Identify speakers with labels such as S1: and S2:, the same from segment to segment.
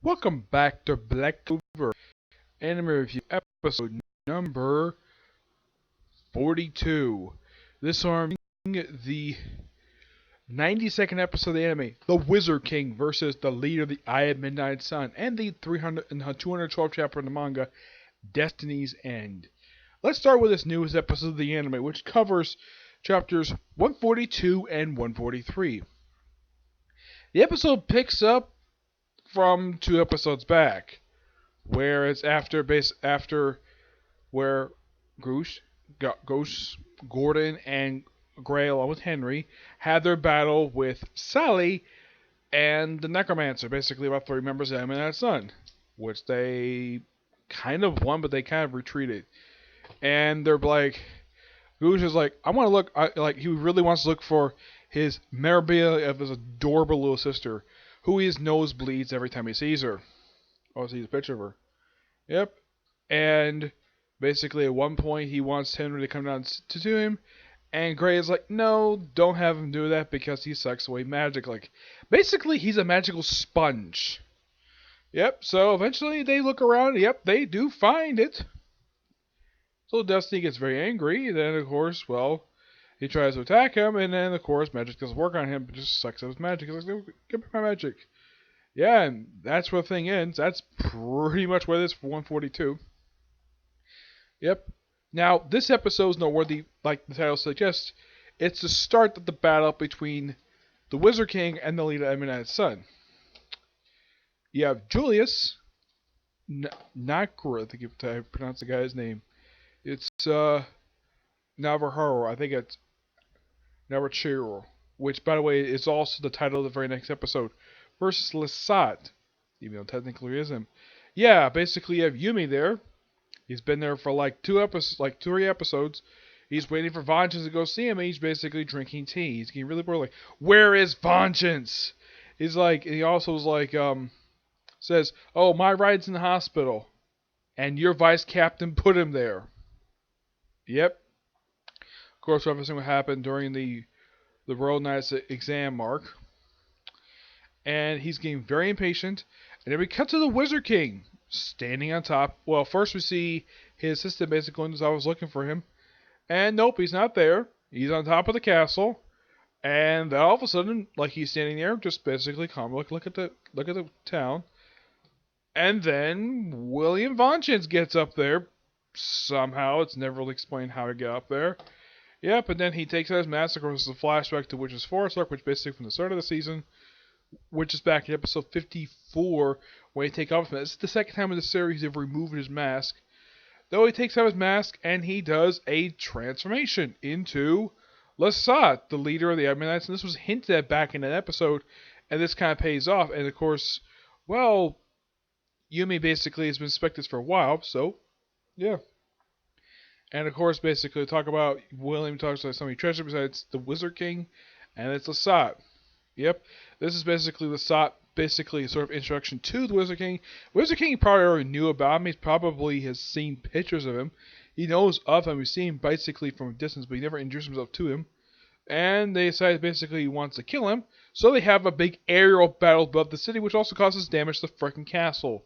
S1: Welcome back to Black Clover Anime Review episode number 42. This arm the 92nd episode of the anime, The Wizard King versus the leader of the Eye of Midnight Sun, and the 212th chapter in the manga, Destiny's End. Let's start with this newest episode of the anime, which covers chapters 142 and 143. The episode picks up from 2 episodes back, where it's after where Ghost, Gordon, and Gray, along with Henry, had their battle with Sally and the Necromancer, basically about 3 members of them and that son, which they kind of won, but they kind of retreated. And they're like, Goose is like, I want to look, he really wants to look for his memorabilia of his adorable little sister, who his nose bleeds every time he sees her. Oh, sees a picture of her. Yep. And basically at one point he wants Henry to come down to him, and Gray is like, no, don't have him do that because he sucks away magic. Like, basically he's a magical sponge. Yep, so eventually they look around, yep, they do find it. So Destiny gets very angry, and then of course, well, he tries to attack him, and then of course magic doesn't work on him, but just sucks out his magic. He's like, give me my magic. Yeah, and that's where the thing ends. That's pretty much where it is for 142. Yep. Now, this episode is noteworthy, like the title suggests. It's the start of the battle between the Wizard King and the leader of Midnight's Son. You have Julius Nakura, I think I pronounce the guy's name. It's Navarro, I think it's Navarro, which, by the way, is also the title of the very next episode, versus Lesat, even though technically it isn't. Yeah, basically you have Yumi there. He's been there for like 3 episodes. He's waiting for Vengeance to go see him, and he's basically drinking tea. He's getting really bored, like, where is Vengeance? He's like, he also is like, says, oh, my ride's in the hospital, and your vice captain put him there. Yep. Of course, referencing what happened during the Royal Knight's exam mark. And he's getting very impatient. And then we cut to the Wizard King standing on top. Well, first we see his assistant basically going to was looking for him. And nope, he's not there. He's on top of the castle. And then all of a sudden, like, he's standing there, just basically calm, look at the town. And then William Vengeance gets up there. Somehow, it's never really explained how to get up there. Yep, and then he takes out his mask. Of course, it's a flashback to Witch's Forest arc, which basically from the start of the season, which is back in episode 54, when he takes off his mask. This is the second time in the series they've removed his mask. Though he takes out his mask, and he does a transformation into Lesat, the leader of the Midnights. And this was hinted at back in that episode, and this kind of pays off. And of course, well, Yumi basically has been suspected for a while, so, yeah. And of course, basically, talk about William talks about somebody treasure besides the Wizard King, and it's Lesat. Yep, this is basically Lesat, basically a sort of introduction to the Wizard King. Wizard King probably already knew about him. He probably has seen pictures of him. He knows of him. We've seen him basically from a distance, but he never introduced himself to him. And they decide basically he wants to kill him, so they have a big aerial battle above the city, which also causes damage to the freaking castle.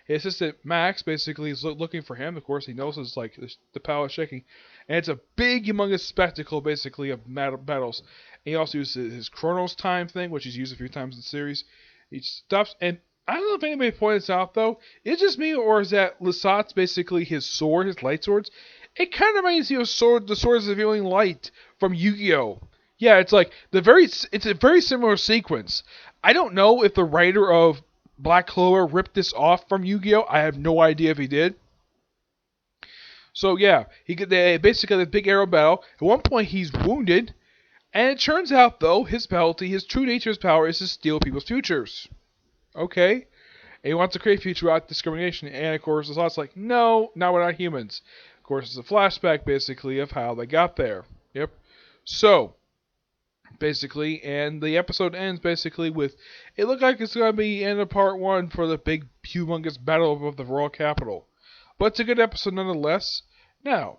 S1: His assistant Max basically is looking for him. Of course, he knows it's like the palace shaking, and it's a big, humongous spectacle basically of battles. And he also uses his Chronos time thing, which he's used a few times in the series. He stops, and I don't know if anybody pointed this out though. Is it just me, or is that Lesat's basically his sword, his light swords? It kind of reminds me of the Swords of Healing Light from Yu-Gi-Oh! Yeah, it's like it's a very similar sequence. I don't know if the writer of Black Clover ripped this off from Yu-Gi-Oh! I have no idea if he did. So yeah, they basically have a big arrow battle. At one point he's wounded, and it turns out though his specialty, his true nature's power is to steal people's futures. Okay? And he wants to create future without discrimination, and of course the thought's like, no, we're not humans. Of course it's a flashback basically of how they got there. Yep. So basically, and the episode ends basically with, it looked like it's going to be end of part 1 for the big, humongous battle of the royal capital. But it's a good episode nonetheless. Now,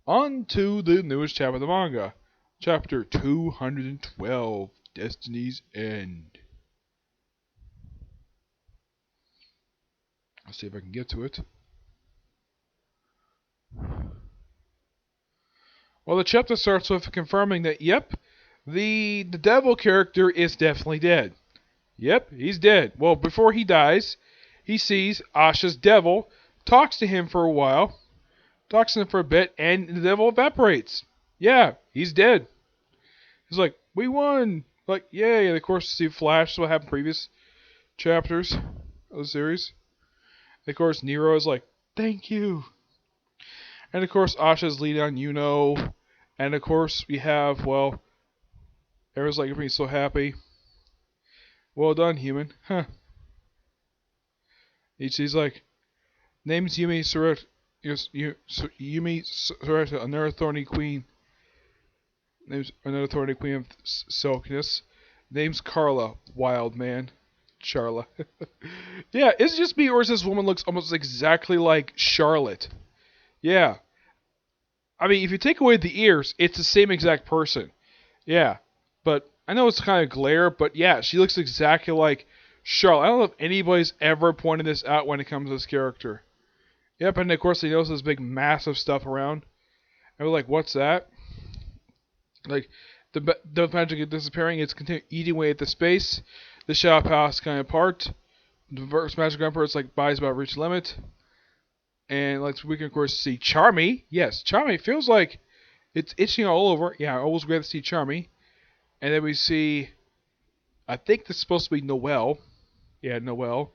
S1: on to the newest chapter of the manga. Chapter 212, Destiny's End. Let's see if I can get to it. Well, the chapter starts with confirming that, yep, the devil character is definitely dead. Yep, he's dead. Well, before he dies, he sees Asha's devil, talks to him for a while, talks to him for a bit, and the devil evaporates. Yeah, he's dead. He's like, we won! Like, yay! And of course, see Flash, what happened in previous chapters of the series. And of course, Nero is like, thank you! And of course, Asha's leading on Yuno. And of course, we have, well, everyone's like, everybody's so happy. Well done, human. Huh. He's like, name's Yumi Sureta, Yumi Sureta, another thorny queen. Name's another thorny queen of silkiness. Name's Carla, wild man. Charla. Yeah, is it just me or is this woman looks almost exactly like Charlotte? Yeah. I mean, if you take away the ears, it's the same exact person. Yeah. But I know it's kind of glare, but yeah, she looks exactly like Charlotte. I don't know if anybody's ever pointed this out when it comes to this character. Yep, and of course they notice this big massive stuff around. And we're like, what's that? Like, the magic is disappearing, it's continuing eating away at the space. The Shadow Palace kind of apart. The first magic emperor is like buys about reach limit. And like we can of course see Charmy. Yes, Charmy feels like it's itching all over. Yeah, always glad to see Charmy. And then we see, I think this is supposed to be Noelle. Yeah, Noelle.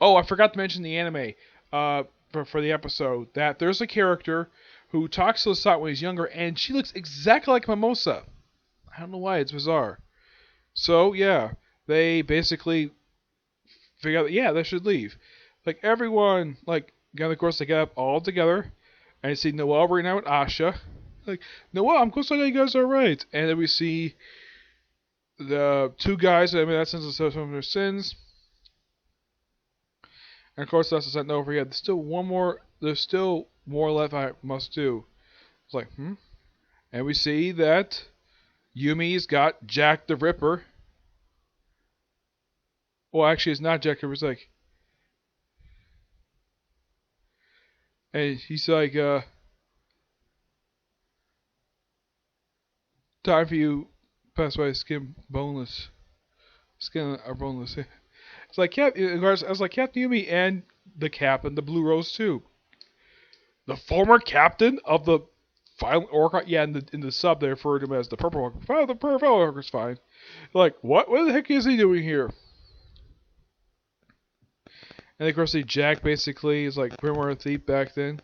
S1: Oh, I forgot to mention the anime for the episode that there's a character who talks to Lasat when he's younger, and she looks exactly like Mimosa. I don't know why, it's bizarre. So yeah, they basically figure out that yeah, they should leave. Like everyone, like again, of course, they get up all together, and you see Noelle right now with Asha. Like Noelle, I'm close to you guys are right, and then we see the two guys. I mean, that's since some of their sins. And of course, that's not over yet. There's still one more. There's still more left I must do. It's like, And we see that Yumi's got Jack the Ripper. Well, actually, it's not Jack the Ripper. It's like, and he's like, time for you, pass away, skin boneless, skin are boneless. It's like, yeah, I was like, Captain Yumi and the captain, the Blue Rose too. The former captain of the Violent Orc, yeah, in the sub they refer to him as the Purple Orc. Oh, the Purple Orc is fine. Like, what? What the heck is he doing here? And of course, see Jack basically is like Grimoire Thief back then.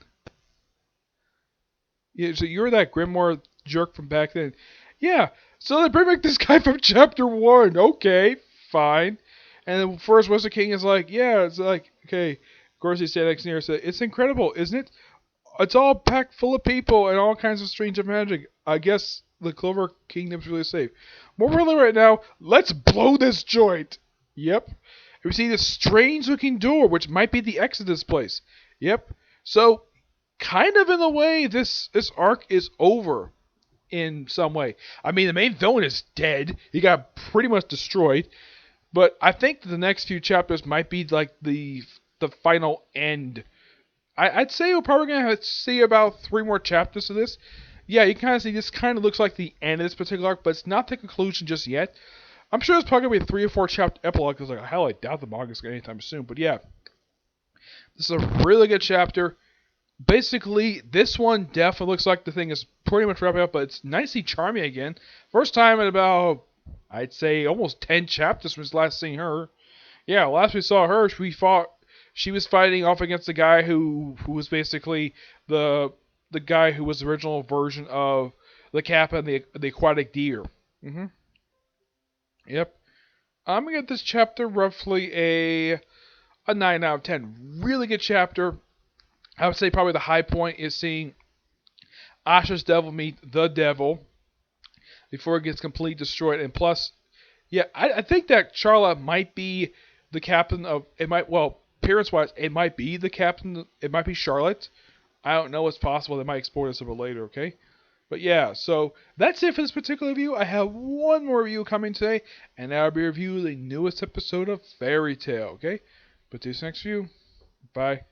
S1: Yeah, so you're that Grimoire jerk from back then. Yeah, so they bring back this guy from chapter 1. Okay, fine. And the first Wizard King is like, yeah, it's like, okay. Of course, he stands next near and said, it's incredible, isn't it? It's all packed full of people and all kinds of strange magic. I guess the Clover Kingdom's really safe. More really right now, let's blow this joint. Yep. We see this strange looking door, which might be the exit of this place. Yep. So, kind of in a way, this arc is over in some way. I mean, the main villain is dead. He got pretty much destroyed. But I think the next few chapters might be like the final end. I'd say we're probably going to see about 3 more chapters of this. Yeah, you kind of see this kind of looks like the end of this particular arc, but it's not the conclusion just yet. I'm sure there's probably going to be a 3 or 4 chapter epilogue, because like, hell, I doubt the manga's going to anytime soon. But yeah, this is a really good chapter. Basically, this one definitely looks like the thing is pretty much wrapping up, but it's nice to see Charmy again. First time in about, I'd say, almost 10 chapters since last seeing her. Yeah, last we saw her, she was fighting off against the guy who was basically the guy who was the original version of the Kappa and the aquatic deer. Yep. I'm gonna give this chapter roughly a 9 out of 10. Really good chapter. I would say probably the high point is seeing Asha's devil meet the devil before it gets completely destroyed. And plus, yeah, I think that Charla might be the captain of it. Appearance-wise, it might be the captain. It might be Charlotte. I don't know. It's possible. They might explore this a little later, okay? But yeah, so that's it for this particular review. I have one more review coming today, and that'll be a review of the newest episode of Fairy Tail, okay? But this next review. Bye.